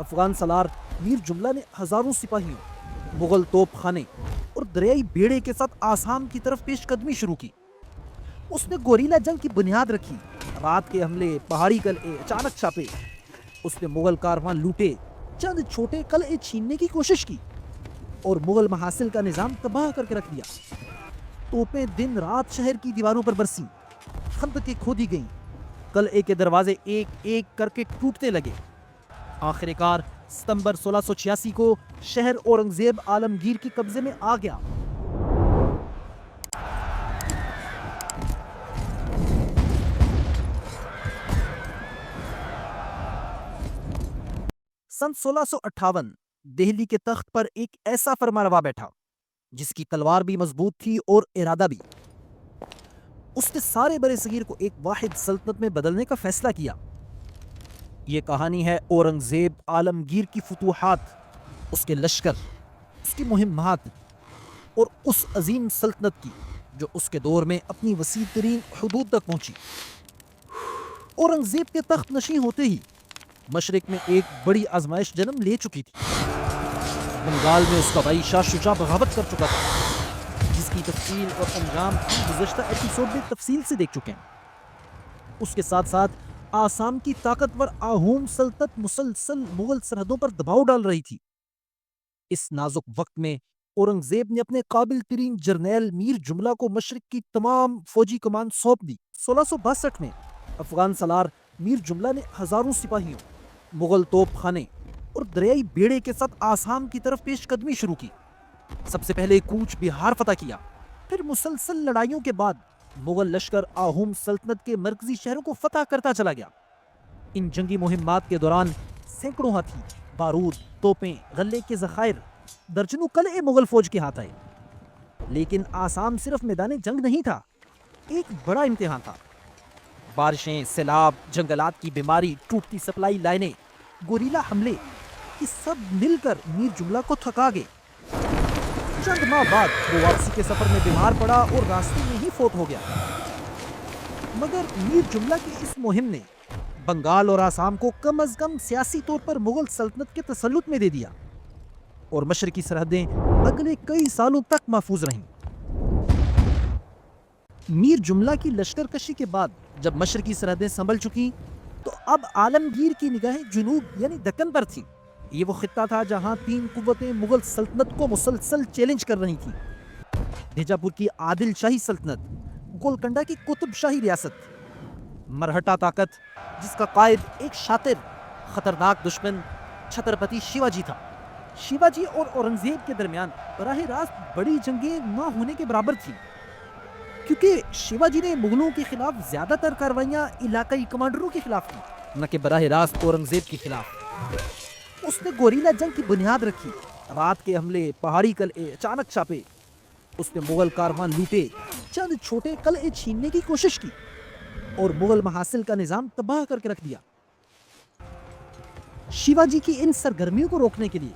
افغان سالار میر جملہ نے ہزاروں سپاہیوں، مغل توپ خانے اور دریائی بیڑے کے ساتھ آسام کی طرف پیش قدمی شروع کی۔ اس نے گوریلا جنگ کی بنیاد رکھی، رات کے حملے، پہاڑی قلعے، اچانک چھاپے۔ اس نے مغل کارواں لوٹے، چند چھوٹے قلعے چھیننے کی کوشش کی اور مغل محاصل کا نظام تباہ کر کے رکھ دیا۔ توپیں دن رات شہر کی دیواروں پر برسیں، خندقیں کھودی گئیں، قلعے کے دروازے ایک ایک کر کے ٹوٹنے لگے۔ آخر کار ستمبر 1686 کو شہر اورنگزیب عالمگیر کے قبضے میں آ گیا۔ سن 1658 دہلی کے تخت پر ایک ایسا فرمانروا بیٹھا جس کی تلوار بھی مضبوط تھی اور ارادہ بھی۔ اس نے سارے برِ صغیر کو ایک واحد سلطنت میں بدلنے کا فیصلہ کیا۔ یہ کہانی ہے اورنگزیب عالمگیر کی فتوحات، اس کے لشکر، اس کی مہمات اور اس عظیم سلطنت کی جو اس کے دور میں اپنی وسیع ترین حدود تک پہنچی۔ اورنگزیب کے تخت نشین ہوتے ہی مشرق میں ایک بڑی آزمائش جنم لے چکی تھی۔ بنگال میں اس کا بھائی شاہ شجاع بغاوت کر چکا تھا، جس کی تفصیل اور انجام ہم گزشتہ ایپیسوڈ میں تفصیل سے دیکھ چکے ہیں۔ اس کے ساتھ ساتھ آسام کی طاقتور آہوم سلطنت مسلسل مغل سرحدوں پر دباؤ ڈال رہی تھی۔ اس نازک وقت میں اورنگزیب نے اپنے قابل ترین جرنیل میر جملہ کو مشرق کی تمام فوجی کمان سونپ دی۔ 1662 میں افغان سالار میر جملہ نے ہزاروں سپاہیوں، مغل توپ خانے اور دریائی بیڑے کے ساتھ آسام کی طرف پیش قدمی شروع کی۔ سب سے پہلے کوچ بہار فتح کیا، پھر مسلسل لڑائیوں کے بعد مغل لشکر آہوم سلطنت کے مرکزی شہروں کو فتح کرتا چلا گیا۔ ان جنگی مہمات کے دوران سینکڑوں ہاتھی، بارود، توپیں، غلے کے ذخائر، درجنوں قلعے مغل فوج کے ہاتھ آئے۔ لیکن آسام صرف میدان جنگ نہیں تھا، ایک بڑا امتحان تھا۔ بارشیں، سیلاب، جنگلات کی بیماری، ٹوٹتی سپلائی لائنیں، گوریلا حملے، یہ سب مل کر میر جملہ کو تھکا گئے۔ چند ماہ بعد وہ واپسی کے سفر میں بیمار پڑا اور راستے میں ہی فوت ہو گیا۔ مگر میر جملہ کی اس مہم نے بنگال اور آسام کو کم از کم سیاسی طور پر مغل سلطنت کے تسلط میں دے دیا اور مشرقی سرحدیں اگلے کئی سالوں تک محفوظ رہیں۔ میر جملہ کی لشکر کشی کے بعد جب مشرقی سرحدیں سنبھل چکی تو اب عالمگیر کی نگاہیں جنوب یعنی دکن پر تھیں۔ یہ وہ خطہ تھا جہاں تین قوتیں مغل سلطنت کو مسلسل چیلنج کر رہی تھیں: بیجاپور کی عادل شاہی سلطنت، گولکنڈہ کی قطب شاہی ریاست، مرہٹا طاقت جس کا قائد ایک شاطر خطرناک دشمن چھترپتی شیواجی تھا۔ شیواجی اور اورنگزیب کے درمیان براہ راست بڑی جنگیں نہ ہونے کے برابر تھیں، کیونکہ شیواجی نے مغلوں کے خلاف زیادہ تر کاروائیاں علاقائی کمانڈروں کے خلاف کی، نہ کہ براہ راست اورنگزیب کے خلاف۔ اس نے گوریلا جنگ کی بنیاد رکھی، رات کے حملے، پہاڑی قلعے، اچانک چھاپے۔ اس نے مغل کارواں لوٹے، چند چھوٹے قلعے چھیننے کی کوشش کی اور مغل محاصل کا نظام تباہ کر کے رکھ دیا۔ شیواجی کی ان سرگرمیوں کو روکنے کے لیے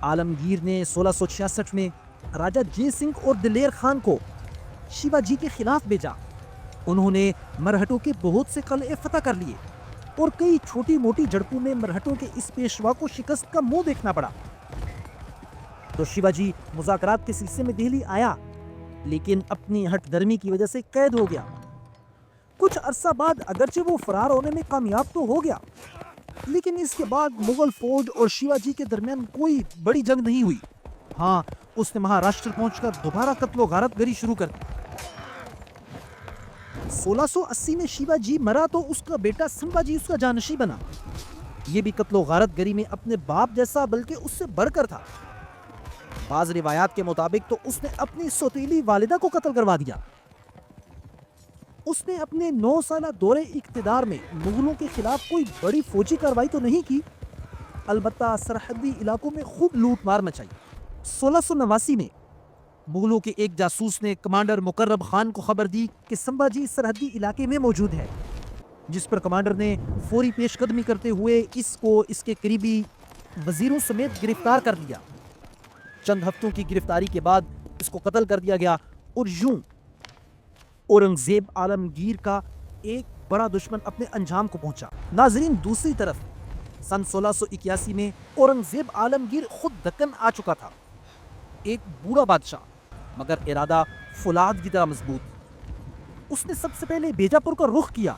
عالمگیر نے 1666 میں راجہ جے سنگھ اور دلیر خان کو شیواجی کے خلاف بھیجا۔ انہوں نے مرہٹوں کے بہت سے قلعے فتح کر لیے اور کئی چھوٹی موٹی جھڑپوں میں مرہٹوں کے اس پیشوا کو شکست کا منہ دیکھنا پڑا۔ تو شیواجی مذاکرات کے سلسلے میں دہلی آیا، لیکن اپنی ہٹ درمی کی وجہ سے قید ہو گیا۔ کچھ عرصہ بعد اگرچہ وہ فرار ہونے میں کامیاب تو ہو گیا، لیکن اس کے بعد مغل فوج اور شیواجی کے درمیان کوئی بڑی جنگ نہیں ہوئی۔ ہاں، اس نے مہاراشٹر پہنچ کر دوبارہ قتل و غارت گری شروع کر دی۔ 1680 میں شیواجی مرا تو اس کا بیٹا سمبھاجی اس کا جانشین بنا۔ یہ بھی قتل و غارت گری میں اپنے باپ جیسا بلکہ اس سے بڑھ کر تھا۔ بعض روایات کے مطابق تو اس نے اپنی سوتیلی والدہ کو قتل کروا دیا۔ اس نے اپنے 9 سالہ دور اقتدار میں مغلوں کے خلاف کوئی بڑی فوجی کارروائی تو نہیں کی، البتہ سرحدی علاقوں میں خوب لوٹ مار مچائی۔ 1689 میں مغلوں کے ایک جاسوس نے کمانڈر مقرب خان کو خبر دی کہ سمبھاجی سرحدی علاقے میں موجود ہے، جس پر کمانڈر نے فوری پیش قدمی کرتے ہوئے اس کو اس کے قریبی وزیروں سمیت گرفتار کر لیا۔ چند ہفتوں کی گرفتاری کے بعد اس کو قتل کر دیا گیا اور یوں اورنگزیب عالمگیر کا ایک بڑا دشمن اپنے انجام کو پہنچا۔ ناظرین، دوسری طرف سن 1681 میں اورنگزیب عالمگیر خود دکن آ چکا تھا، ایک بوڑھا بادشاہ مگر ارادہ فولاد کی طرح مضبوط۔ اس نے سب سے پہلے بیجاپور کا رخ کیا۔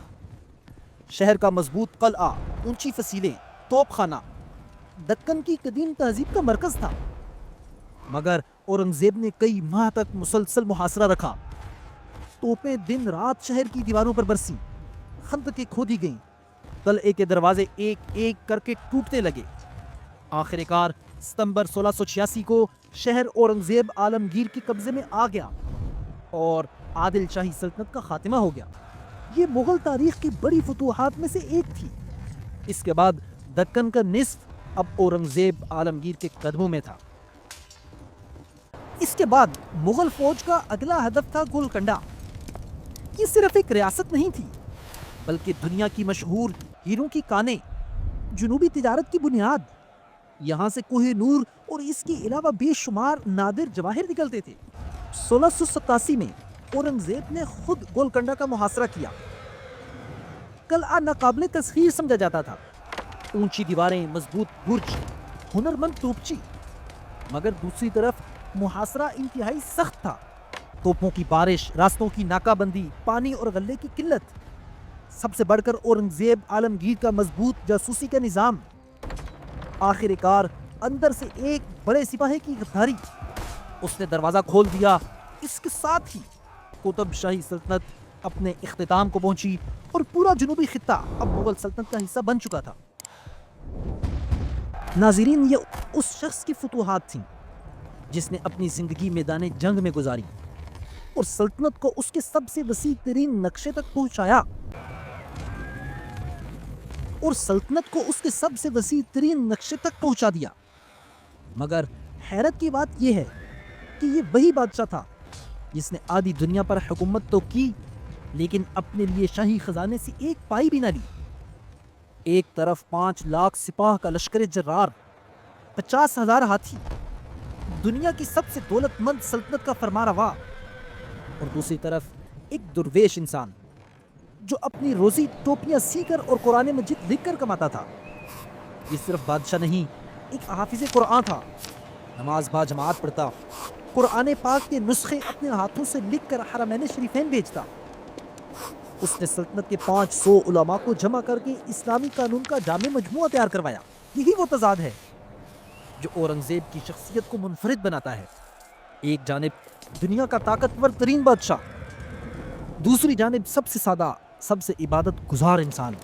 شہر کا مضبوط قلعہ، اونچی فصیلیں، توپ خانہ دکن کی قدیم تہذیب کا مرکز تھا، مگر اورنگزیب نے کئی ماہ تک مسلسل محاصرہ رکھا۔ توپیں دن رات شہر کی دیواروں پر برسیں، خندقیں کھودی گئیں، قلعے کے دروازے ایک ایک کر کے ٹوٹنے لگے۔ آخر کار ستمبر 1686 کو شہر اورنگزیب عالمگیر کے قبضے میں آ گیا اور عادل شاہی سلطنت کا خاتمہ ہو گیا۔ یہ مغل تاریخ کی بڑی فتوحات میں سے ایک تھی۔ اس کے بعد دکن کا نصف اب اورنگزیب عالمگیر کے قدموں میں تھا۔ اس کے بعد مغل فوج کا اگلا ہدف تھا گولکنڈہ۔ یہ صرف ایک ریاست نہیں تھی بلکہ دنیا کی مشہور ہیروں کی کانیں، جنوبی تجارت کی بنیاد۔ یہاں سے کوہ نور اور اس کے علاوہ بے شمار نادر جواہر نکلتے تھے۔ 1687 میں اورنگزیب نے خود گولکنڈہ کا محاصرہ کیا۔ قلعہ ناقابل تسخیر سمجھا جاتا تھا، اونچی دیواریں، مضبوط برج، ہنرمند توپچی، مگر دوسری طرف محاصرہ انتہائی سخت تھا۔ توپوں کی بارش، راستوں کی ناکہ بندی، پانی اور غلے کی قلت، سب سے بڑھ کر اورنگزیب عالمگیر کا مضبوط جاسوسی کا نظام۔ آخر کار اندر سے ایک بڑے سپاہی کی غداری، اس نے دروازہ کھول دیا۔ اس کے ساتھ ہی قطب شاہی سلطنت اپنے اختتام کو پہنچی اور پورا جنوبی خطہ اب مغل سلطنت کا حصہ بن چکا تھا۔ ناظرین، یہ اس شخص کی فتوحات تھیں جس نے اپنی زندگی میدان جنگ میں گزاری اور سلطنت کو اس کے سب سے وسیع ترین نقشے تک پہنچایا دیا۔ مگر حیرت کی بات یہ ہے کہ یہ وہی بادشاہ تھا جس نے آدھی دنیا پر حکومت تو کی لیکن اپنے لیے شاہی خزانے سے ایک پائی بھی نہ لی۔ ایک طرف 5 لاکھ سپاہ کا لشکر جرار، 50,000 ہاتھی، دنیا کی سب سے دولت مند سلطنت کا فرمانروا، اور دوسری طرف ایک درویش انسان جو اپنی روزی ٹوپیاں سی کر اور قرآن مجید لکھ کر کماتا تھا۔ یہ صرف بادشاہ نہیں، ایک حافظ قرآن تھا، نماز با جماعت پڑھتا، قرآن پاک کے نسخے اپنے ہاتھوں سے لکھ کر حرمین شریفین بھیجتا۔ اس نے سلطنت کے 500 علماء کو جمع کر کے اسلامی قانون کا جامع مجموعہ تیار کروایا۔ یہی وہ تضاد ہے جو اورنگزیب کی شخصیت کو منفرد بناتا ہے۔ ایک جانب دنیا کا طاقتور ترین بادشاہ، دوسری جانب سب سے سادہ، سب سے عبادت گزار انسان۔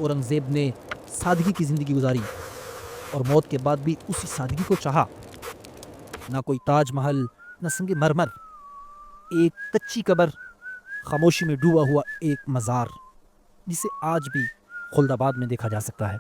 اورنگزیب نے سادگی کی زندگی گزاری اور موت کے بعد بھی اسی سادگی کو چاہا۔ نہ کوئی تاج محل، نہ سنگ مرمر، ایک کچی قبر، خاموشی میں ڈوبا ہوا ایک مزار جسے آج بھی خلد آباد میں دیکھا جا سکتا ہے۔